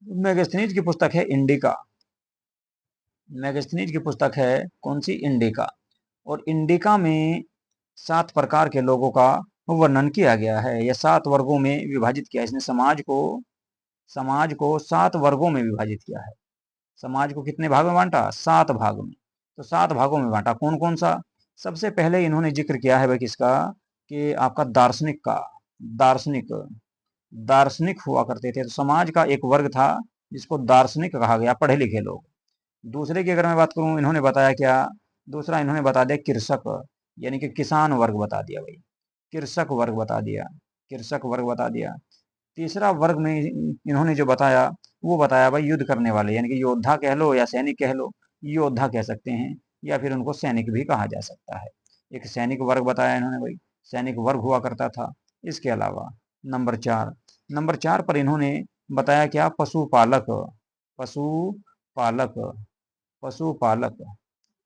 मेगास्थनीज की पुस्तक है इंडिका, मैगस्थनीज की पुस्तक है कौन सी, इंडिका। और इंडिका में 7 प्रकार के लोगों का वर्णन किया गया है, या 7 वर्गों में विभाजित किया है इसने समाज को 7 वर्गों में विभाजित किया है। समाज को कितने भाग में बांटा, 7 भाग में। तो 7 भागों में बांटा, कौन कौन सा? सबसे पहले इन्होंने जिक्र किया है भाई किसका, कि आपका दार्शनिक का। दार्शनिक, दार्शनिक हुआ करते थे, तो समाज का एक वर्ग था जिसको दार्शनिक कहा गया, पढ़े लिखे लोग। दूसरे की अगर मैं बात करूं, इन्होंने बताया क्या, दूसरा इन्होंने बता दिया कृषक, यानी कि किसान वर्ग बता दिया भाई, कृषक वर्ग बता दिया, कृषक वर्ग बता दिया। तीसरा वर्ग में इन्होंने जो बताया, वो बताया भाई युद्ध करने वाले, यानी कि योद्धा कह लो या सैनिक कह लो, योद्धा कह सकते हैं, या फिर उनको सैनिक भी कहा जा सकता है। एक सैनिक वर्ग बताया इन्होंने भाई, सैनिक वर्ग हुआ करता था। इसके अलावा नंबर 4 पर इन्होंने बताया क्या, पशुपालक, पशुपालक, पशुपालक,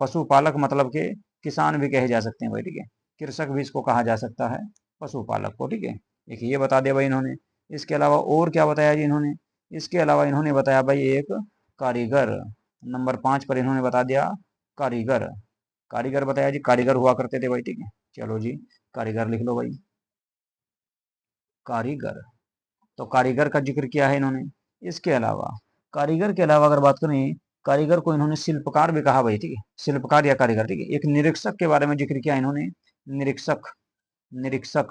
पशुपालक मतलब के किसान भी कहे जा सकते हैं भाई, ठीक है, कृषक भी इसको कहा जा सकता है, पशुपालक को, ठीक है। एक ये बता दिया भाई इन्होंने। इसके अलावा और क्या बताया जी इन्होंने, इसके अलावा इन्होंने बताया भाई एक कारीगर, नंबर 5 पर इन्होंने बता दिया कारीगर, कारीगर बताया जी, कारीगर हुआ करते थे भाई, ठीक है। चलो जी, कारीगर लिख लो भाई, कारीगर, तो कारीगर का जिक्र किया है इन्होंने। इसके अलावा, कारीगर के अलावा अगर बात करें, कारीगर को इन्होंने शिल्पकार भी कहा भाई, ठीक है, शिल्पकार या कारीगर, ठीक है। एक निरीक्षक के बारे में जिक्र किया इन्होंने, निरीक्षक, निरीक्षक,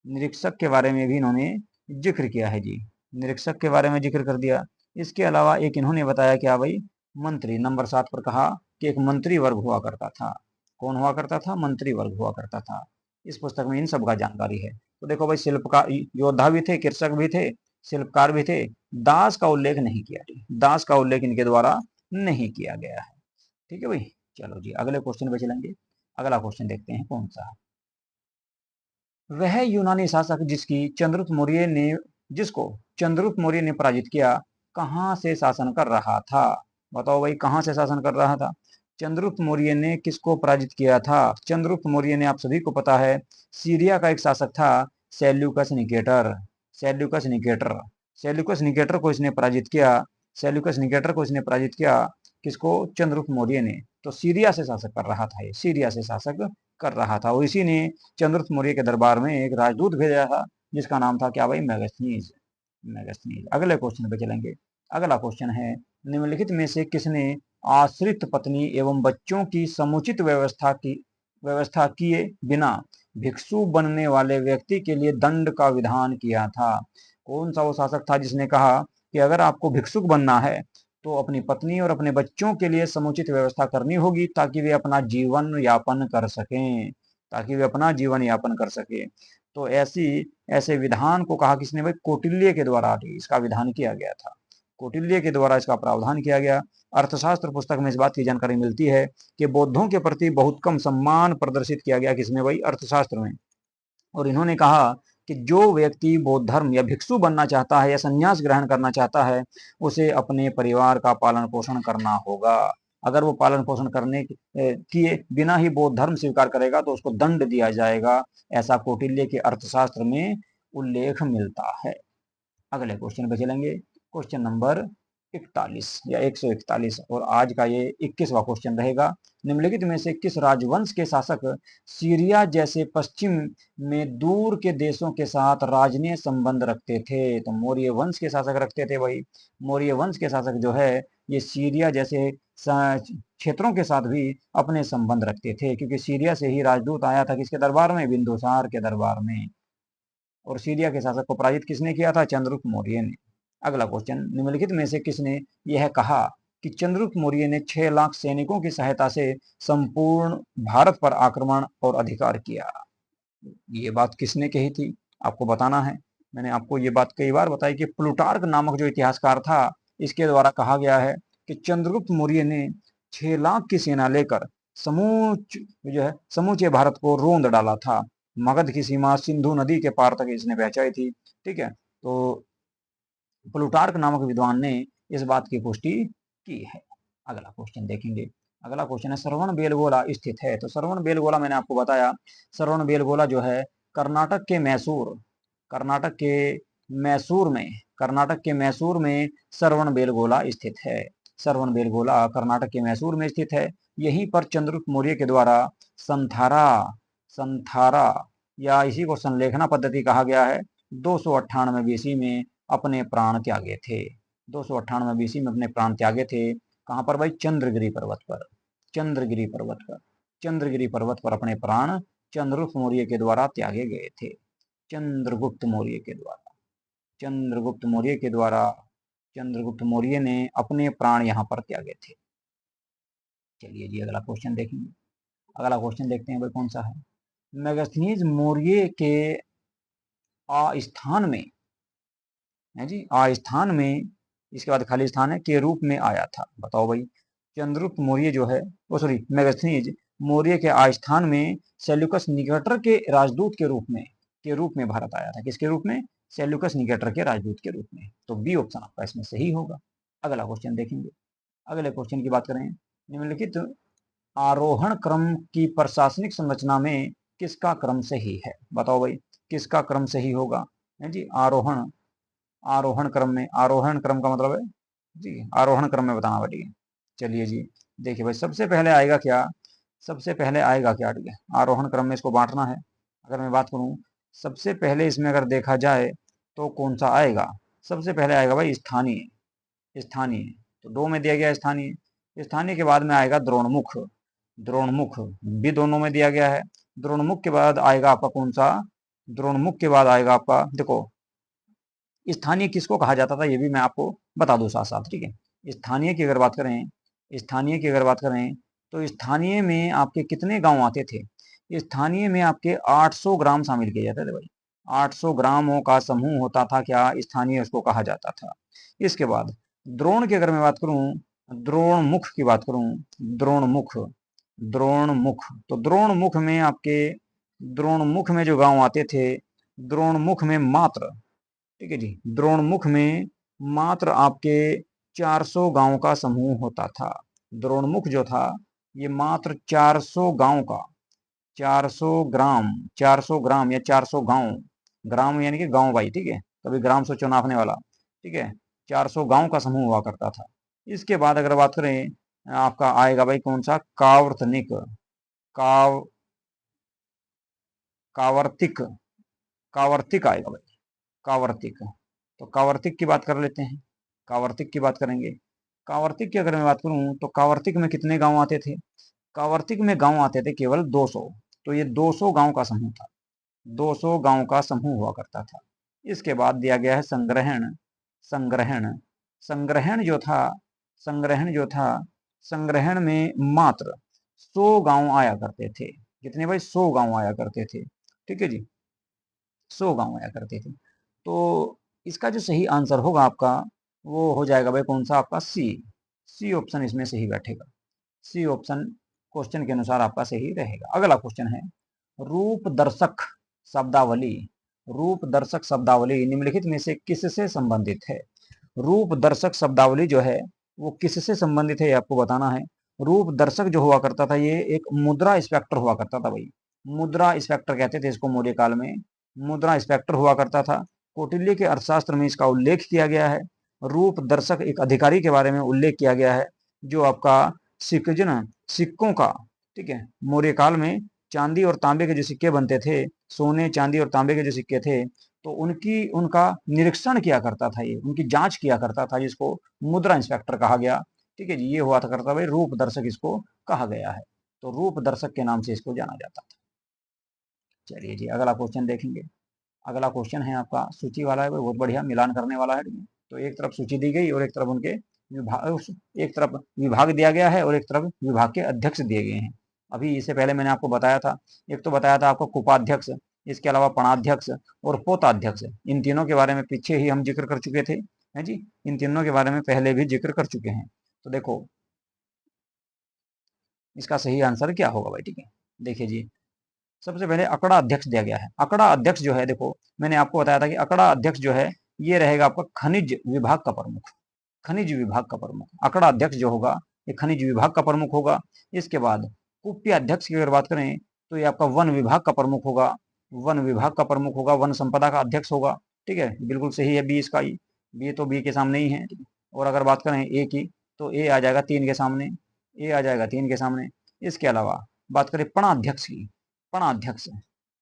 निरीक्षक के बारे में भी इन्होंने जिक्र किया है जी, निरीक्षक के बारे में जिक्र कर दिया। इसके अलावा एक इन्होंने बताया क्या भाई, मंत्री, नंबर 7 पर कहा कि एक मंत्री वर्ग हुआ करता था। कौन हुआ करता था, मंत्री वर्ग हुआ करता था। इस पुस्तक में इन सब का जानकारी है। तो देखो भाई, शिल्पकार, योद्धा भी थे, कृषक भी थे, शिल्पकार भी थे। दास का उल्लेख नहीं किया, दास का उल्लेख इनके द्वारा नहीं किया गया है, ठीक है भाई। चलो जी, अगले क्वेश्चन पे चलेंगे। अगला क्वेश्चन देखते हैं कौन सा। वह यूनानी शासक जिसको चंद्रगुप्त मौर्य ने पराजित किया, कहां से शासन कर रहा था? बताओ भाई, कहां से शासन कर रहा था? चंद्रगुप्त मौर्य ने किसको पराजित किया था? चंद्रगुप्त मौर्य ने, आप सभी को पता है, सीरिया का एक शासक था, Seleucus Nicator, Seleucus Nicator, Seleucus Nicator को इसने पराजित किया, सेल्यूकस निकेटर को इसने पराजित किया। किसको? चंद्रगुप्त मौर्य ने। तो सीरिया से शासक कर रहा था, ये सीरिया से शासक कर रहा था, और इसी ने चंद्रगुप्त मौर्य के दरबार में एक राजदूत भेजा था, जिसका नाम था क्या भाई, मेगास्थनीज, मेगास्थनीज। अगले क्वेश्चन पे चलेंगे। अगला क्वेश्चन है, निम्नलिखित में से किसने आश्रित पत्नी एवं बच्चों की समुचित व्यवस्था किए बिना भिक्षु बनने वाले व्यक्ति के लिए दंड का विधान किया था? कौन सा वो शासक था जिसने कहा कि अगर आपको भिक्षुक बनना है तो अपनी पत्नी और अपने बच्चों के लिए समुचित व्यवस्था करनी होगी, ताकि वे अपना जीवन यापन कर सकें, ताकि वे अपना जीवन यापन कर सके। तो ऐसे विधान को कहा किसने भाई, कौटिल्य के द्वारा इसका विधान किया गया था, कौटिल्य के द्वारा इसका प्रावधान किया गया। अर्थशास्त्र पुस्तक में इस बात की जानकारी मिलती है कि बौद्धों के प्रति बहुत कम सम्मान प्रदर्शित किया गया, किसमें भाई, अर्थशास्त्र में। और इन्होंने कहा कि जो व्यक्ति बौद्ध धर्म या भिक्षु बनना चाहता है या संन्यास ग्रहण करना चाहता है, उसे अपने परिवार का पालन पोषण करना होगा। अगर वो पालन पोषण करने किए बिना ही बौद्ध धर्म स्वीकार करेगा तो उसको दंड दिया जाएगा, ऐसा कौटिल्य के अर्थशास्त्र में उल्लेख मिलता है। अगले क्वेश्चन पे चलेंगे, क्वेश्चन नंबर 41 या 141, और आज का ये 21वां क्वेश्चन रहेगा। निम्नलिखित में से किस राजवंश के शासक सीरिया जैसे पश्चिम में दूर के देशों के साथ राजनीय संबंध रखते थे? तो मौर्य वंश के शासक रखते थे भाई। मौर्य वंश के शासक जो है ये सीरिया जैसे क्षेत्रों के साथ भी अपने संबंध रखते थे, क्योंकि सीरिया से ही राजदूत आया था किसके दरबार में? बिंदुसार के दरबार में। और सीरिया के शासक को पराजित किसने किया था? चंद्रगुप्त मौर्य ने। अगला क्वेश्चन, निम्नलिखित में से किसने यह कहा कि चंद्रगुप्त मौर्य ने 6 लाख सैनिकों की सहायता से संपूर्ण भारत पर आक्रमण और अधिकार किया? ये बात किसने कही थी आपको बताना है। मैंने आपको ये बात कई बार बताई कि प्लूटार्क नामक जो इतिहासकार था, इसके द्वारा कहा गया है कि चंद्रगुप्त मौर्य ने 6 लाख की सेना लेकर समूचे भारत को रोंद डाला था। मगध की सीमा सिंधु नदी के पार तक इसने पहुंचाई थी। ठीक है, तो प्लूटार्क नामक विद्वान ने इस बात की पुष्टि की है। अगला क्वेश्चन देखेंगे। अगला क्वेश्चन है, श्रवण बेलगोला स्थित है? तो श्रवण बेलगोला मैंने आपको बताया, श्रवण बेलगोला जो है कर्नाटक के मैसूर में श्रवण बेलगोला स्थित है। श्रवण बेलगोला कर्नाटक के मैसूर में स्थित है। यहीं पर चंद्रगुप्त मौर्य के द्वारा संथारा या इसी को संलेखना पद्धति कहा गया है, 298 बीसी में अपने प्राण त्यागे थे। 298 बीसी में अपने प्राण त्यागे थे। कहां पर भाई? चंद्रगिरी पर्वत पर। चंद्रगिरी पर्वत पर अपने प्राण चंद्रगुप्त मौर्य के द्वारा त्यागे गए थे। चंद्रगुप्त मौर्य ने अपने प्राण यहां पर त्यागे थे। चलिए जी अगला क्वेश्चन देखेंगे। अगला क्वेश्चन देखते हैं भाई कौन सा है। मेगास्थनीज मौर्य के आस्थान में है जी, आस्थान में, इसके बाद खाली स्थान है, के रूप में आया था। बताओ भाई, चंद्रगुप्त मौर्य जो है मेगास्थनीज मौर्य के आस्थान में सेल्यूकस निकेटर के राजदूत के रूप में भारत आया था। किसके रूप में? सेल्यूकस निकेटर के राजदूत के रूप में। तो बी ऑप्शन आपका इसमें सही होगा। अगला क्वेश्चन देखेंगे। अगले क्वेश्चन की बात करें, निम्नलिखित आरोहण क्रम की प्रशासनिक संरचना में किसका क्रम सही है? बताओ भाई, किसका क्रम सही होगा? है जी, आरोहण क्रम का मतलब है जी आरोहण क्रम में बताना पड़ेगा। चलिए जी, देखिए भाई, सबसे पहले आएगा क्या? ठीक है, आरोहण क्रम में इसको बांटना है। अगर मैं बात करूं, सबसे पहले इसमें अगर देखा जाए तो कौन सा आएगा? सबसे पहले आएगा भाई स्थानीय। तो 2 में दिया गया स्थानीय के बाद में आएगा द्रोणमुख भी दोनों में दिया गया है। द्रोणमुख के बाद आएगा आपका कौन सा? द्रोणमुख के बाद आएगा आपका, देखो स्थानीय किसको कहा जाता था ये भी मैं आपको बता दूं साथ साथ। ठीक है, स्थानीय की अगर बात करें तो स्थानीय में आपके कितने गांव आते थे? स्थानीय में आपके 800 ग्राम शामिल किए जाते थे भाई। 800 ग्रामों का समूह होता था क्या? स्थानीय उसको कहा जाता था। इसके बाद द्रोण की अगर मैं बात करूं, द्रोणमुख की बात करूं, द्रोणमुख तो द्रोणमुख में जो गांव आते थे, द्रोणमुख में मात्र, ठीक है जी, द्रोणमुख में मात्र आपके 400 गांव का समूह होता था। द्रोणमुख जो था ये मात्र 400 गांव का, 400 ग्राम या 400 गांव, ग्राम यानी कि गांव भाई, ठीक है, कभी ग्राम सोचो नापने वाला, ठीक है, 400 गांव का समूह हुआ करता था। इसके बाद अगर बात करें, आपका आएगा भाई कौन सा? कावर्तिक आएगा भाई, कावर्तिक। तो कावर्तिक की बात कर लेते हैं, कावर्तिक की बात करेंगे। कावर्तिक की अगर मैं बात करूं तो कावर्तिक में कितने गांव आते थे? कावर्तिक में गांव आते थे केवल 200। तो ये 200 गांव का समूह था, 200 गांव का समूह हुआ करता था। इसके बाद दिया गया है संग्रहण। संग्रहण जो था संग्रहण में मात्र 100 गांव आया करते थे। कितने भाई? 100 गांव आया करते थे। ठीक है जी, 100 गांव आया करते थे। तो इसका जो सही आंसर होगा आपका वो हो जाएगा भाई कौन सा? आपका सी ऑप्शन इसमें सही बैठेगा। सी ऑप्शन क्वेश्चन के अनुसार आपका सही रहेगा। अगला क्वेश्चन है, रूप दर्शक शब्दावली निम्नलिखित में से किससे संबंधित है? रूप दर्शक शब्दावली जो है वो किससे संबंधित है, ये आपको बताना है। रूप दर्शक जो हुआ करता था ये एक मुद्रा इंस्पेक्टर हुआ करता था भाई। मुद्रा इंस्पेक्टर कहते थे इसको, मौर्य काल में मुद्रा इंस्पेक्टर हुआ करता था। कौटिल्य के अर्थशास्त्र में इसका उल्लेख किया गया है। रूप दर्शक एक अधिकारी के बारे में उल्लेख किया गया है जो आपका सिक्कों का, ठीक है, मौर्य काल में चांदी और तांबे के जो सिक्के बनते थे, सोने चांदी और तांबे के जो सिक्के थे, तो उनका निरीक्षण किया करता था, ये उनकी जांच किया करता था, जिसको मुद्रा इंस्पेक्टर कहा गया। ठीक है जी, ये हुआ था करता भाई, रूप दर्शक इसको कहा गया है। तो रूप दर्शक के नाम से इसको जाना जाता था। चलिए जी, अगला क्वेश्चन देखेंगे। अगला क्वेश्चन है आपका सूची वाला है, बहुत बढ़िया मिलान करने वाला है। तो एक तरफ सूची दी गई और एक तरफ उनके एक तरफ विभाग दिया गया है और एक तरफ विभाग के अध्यक्ष दिए गए हैं। अभी इससे पहले मैंने आपको बताया था, एक तो बताया था आपको कुपाध्यक्ष, इसके अलावा पणाध्यक्ष और पोताध्यक्ष। इन तीनों के बारे में पीछे ही हम जिक्र कर चुके थे, है जी, इन तीनों के बारे में पहले भी जिक्र कर चुके हैं। तो देखो इसका सही आंसर क्या होगा भाई, ठीक है। देखिए जी, सबसे पहले अकड़ा अध्यक्ष दिया गया है। अकड़ा अध्यक्ष जो है, देखो मैंने आपको बताया था कि अकड़ा अध्यक्ष जो है ये रहेगा आपका खनिज विभाग का प्रमुख, खनिज विभाग का प्रमुख। अकड़ा अध्यक्ष जो होगा ये खनिज विभाग का प्रमुख होगा। इसके बाद कुप्य अध्यक्ष की अगर बात करें तो ये आपका वन विभाग का प्रमुख होगा, वन विभाग का प्रमुख होगा, वन संपदा का अध्यक्ष होगा। ठीक है, बिल्कुल सही है बी इसका ही, बी तो बी के सामने ही है। और अगर बात करें ए की तो ए आ जाएगा 3 के सामने, ए आ जाएगा 3 के सामने। इसके अलावा बात करें पणाध्यक्ष की, पणाध्यक्ष,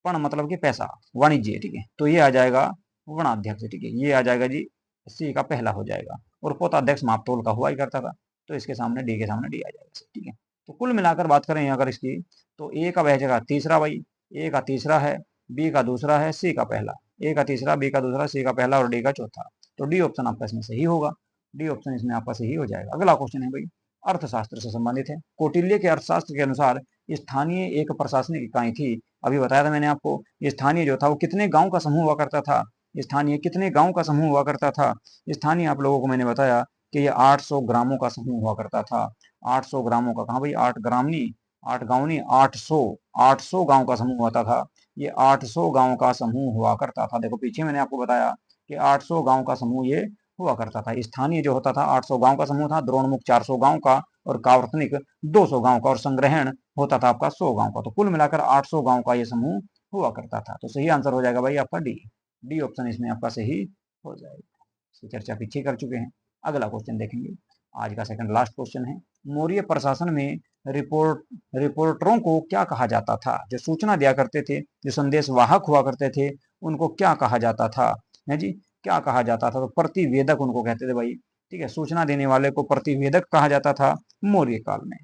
पण मतलब कि पैसा, वाणिज्य, ठीक है, तो ये आ जाएगा वणाध्यक्ष। ठीक है, ये आ जाएगा जी सी का पहला हो जाएगा। और पोताध्यक्ष मापतोल का हुआ ही करता था, तो इसके सामने डी के सामने डी आ जाएगा। ठीक है, तो कुल मिलाकर बात करें अगर इसकी, तो ए का बह जाएगा तीसरा भाई, ए का तीसरा है, बी का दूसरा है, सी का पहला, ए का तीसरा, बी का दूसरा, सी का पहला और डी का चौथा। तो डी ऑप्शन आपका इसमें सही होगा, डी ऑप्शन इसमें आपका सही हो जाएगा। अगला क्वेश्चन है भाई, अर्थशास्त्र से संबंधित है। कौटिल्य के अर्थशास्त्र के अनुसार स्थानीय एक प्रशासनिक इकाई थी। अभी बताया था मैंने आपको, स्थानीय जो था वो कितने गांव का समूह हुआ करता था, स्थानीय कितने गांव का समूह हुआ करता था। स्थानीय आप लोगों को मैंने बताया कि ये 800 ग्रामों का समूह हुआ करता था। 800 ग्रामों का, कहाँ भाई, 8 ग्राम नहीं, 8 गांव नहीं, 800 गांव का समूह होता था। ये 800 गांव का समूह हुआ करता था। देखो पीछे मैंने आपको बताया कि 800 गांव का समूह ये हुआ करता था। स्थानीय जो होता था 800 गांव का समूह था, द्रोणमुख 400 गांव का और कावर्तनिक 200 गांव का और संग्रहण होता था आपका 100 गांव का। तो कुल मिलाकर 800 गांव का ये समूह हुआ करता था। तो सही आंसर हो जाएगा भाई आपका डी, डी ऑप्शन इसमें आपका सही हो जाएगा। इसकी चर्चा पीछे कर चुके हैं। अगला क्वेश्चन देखेंगे, आज का सेकंड लास्ट क्वेश्चन है। मौर्य प्रशासन में रिपोर्टरों को क्या कहा जाता था? जो सूचना दिया करते थे, जो संदेश वाहक हुआ करते थे, उनको क्या कहा जाता था, है जी, क्या कहा जाता था? तो प्रतिवेदक उनको कहते थे भाई। ठीक है, सूचना देने वाले को प्रतिवेदक कहा जाता था मौर्य काल में।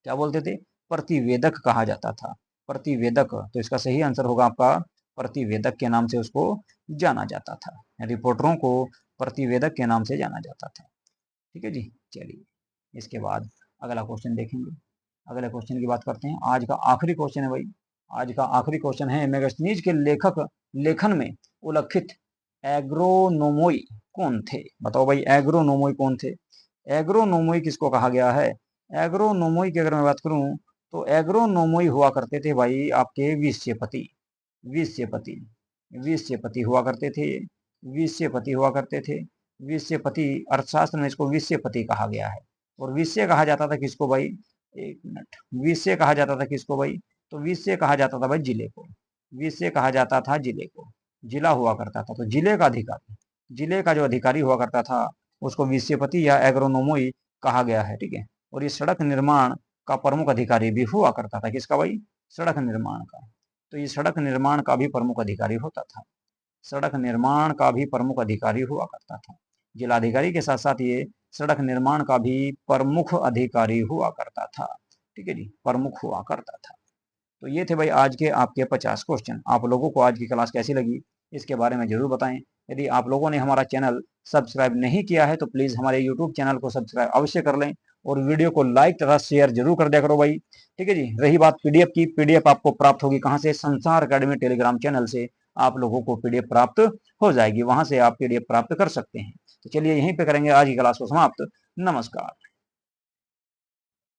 क्या बोलते थे? प्रतिवेदक कहा जाता था, प्रतिवेदक। तो इसका सही आंसर होगा आपका प्रतिवेदक के नाम से उसको जाना जाता था। रिपोर्टरों को प्रतिवेदक के नाम से जाना जाता था। ठीक है जी, चलिए इसके बाद अगला क्वेश्चन देखेंगे। अगले क्वेश्चन की बात करते हैं, आज का आखिरी क्वेश्चन है भाई। आज का आखिरी क्वेश्चन है, मेगास्थनीज के लेखन में उल्लिखित एग्रोनोमोई कौन थे? बताओ भाई, एग्रोनोमोई कौन थे? एग्रोनोमोई किसको कहा गया है? एग्रोनोमोई की अगर मैं बात करूं तो एग्रोनोमोई हुआ करते थे भाई आपके विषयपति, विषयपति, विषयपति हुआ करते थे, विषयपति हुआ करते थे। विषयपति, अर्थशास्त्र में इसको विषयपति कहा गया है। और विषय कहा जाता था किसको भाई? एक मिनट, विषय कहा जाता था किसको भाई? तो विषय कहा जाता था भाई जिले को, विषय कहा जाता था जिले को, जिला हुआ करता था। तो जिले का अधिकारी, जिले का जो अधिकारी हुआ करता था उसको विषयपति या एग्रोनोमोई कहा गया है। ठीक है, और ये सड़क निर्माण का प्रमुख अधिकारी भी हुआ करता था। किसका भाई? सड़क निर्माण का। तो ये सड़क निर्माण का भी प्रमुख अधिकारी होता था, सड़क निर्माण का भी प्रमुख अधिकारी हुआ करता था। जिलाधिकारी के साथ साथ ये सड़क निर्माण का भी प्रमुख अधिकारी हुआ करता था। ठीक है जी, प्रमुख हुआ करता था। तो ये थे भाई आज के आपके 50 क्वेश्चन। आप लोगों को आज की क्लास कैसी लगी इसके बारे में जरूर बताएं। यदि आप लोगों ने हमारा चैनल सब्सक्राइब नहीं किया है तो प्लीज़ हमारे यूट्यूब चैनल को सब्सक्राइब अवश्य कर लें और वीडियो को लाइक तथा शेयर जरूर कर दिया करो भाई। ठीक है जी, रही बात पीडीएफ की, पीडीएफ आपको प्राप्त होगी कहाँ से? संसार अकेडमी टेलीग्राम चैनल से आप लोगों को पीडीएफ प्राप्त हो जाएगी, वहां से आप पीडीएफ प्राप्त कर सकते हैं। तो चलिए यहीं पे करेंगे आज की क्लास को समाप्त। नमस्कार।